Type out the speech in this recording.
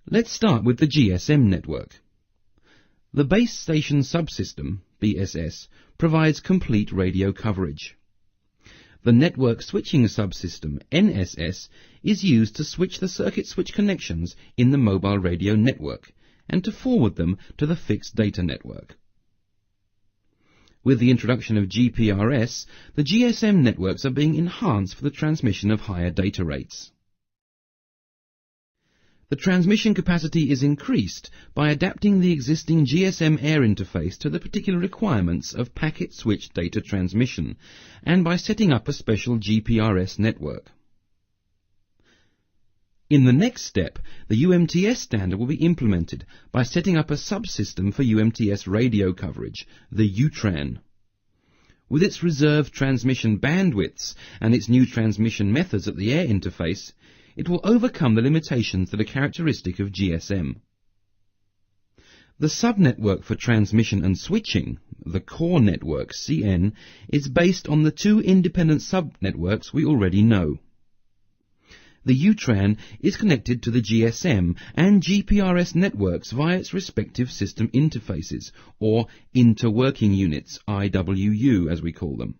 Let's start with the GSM network. The base station subsystem, BSS, provides complete radio coverage. The network switching subsystem, NSS, is used to switch the circuit switch connections in the mobile radio network and to forward them to the fixed data network. With the introduction of GPRS, the GSM networks are being enhanced for the transmission of higher data rates. The transmission capacity is increased by adapting the existing GSM air interface to the particular requirements of packet switch data transmission and by setting up a special GPRS network. In the next step, the UMTS standard will be implemented by setting up a subsystem for UMTS radio coverage, the UTRAN. With its reserved transmission bandwidths and its new transmission methods at the air interface, it will overcome the limitations that are characteristic of GSM. The subnetwork for transmission and switching, the core network, CN, is based on the two independent subnetworks we already know. The UTRAN is connected to the GSM and GPRS networks via its respective system interfaces, or interworking units, IWU as we call them.